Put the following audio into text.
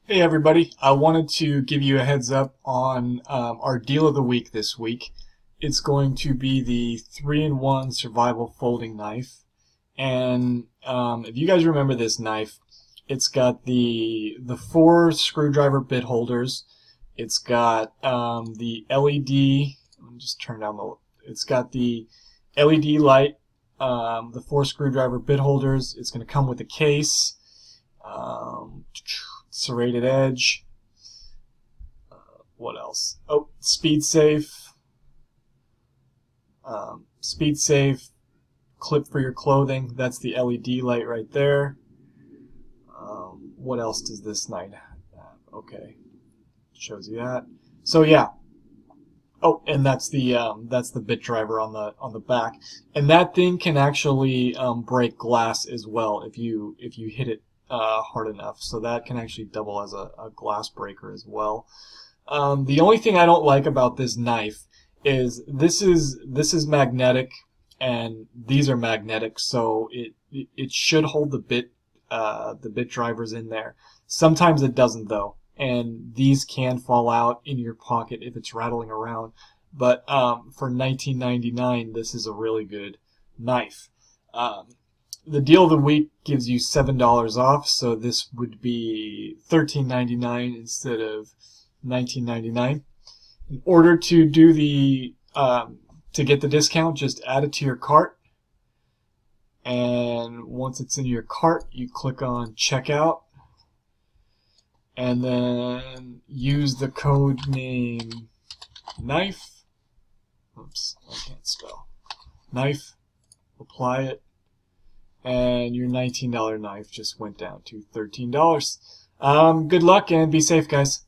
Hey everybody, I wanted to give you a heads up on our deal of the week this week. It's going to be the 3-in-1 survival folding knife. And if you guys remember this knife, it's got the 4 screwdriver bit holders. It's got the LED, let me just turn down it's got the LED light, the 4 screwdriver bit holders. It's going to come with a case. Serrated edge. What else? Oh, speed safe. Speed safe. Clip for your clothing. That's the LED light right there. What else does this knife have? Okay, shows you that. So yeah. Oh, and that's the bit driver on the back, and that thing can actually break glass as well if you hit it hard enough. So that can actually double as a glass breaker as well. The only thing I don't like about this knife is this is magnetic and these are magnetic, so it should hold the bit drivers in there. Sometimes it doesn't though, and these can fall out in your pocket if it's rattling around. But for $19.99, this is a really good knife. The deal of the week gives you $7 off, so this would be $13.99 instead of $19.99. In order to do to get the discount, just add it to your cart, and once it's in your cart, you click on checkout, and then use the code name knife. Oops, I can't spell. Knife. Apply it. And your $19 knife just went down to $13. Good luck and be safe, guys.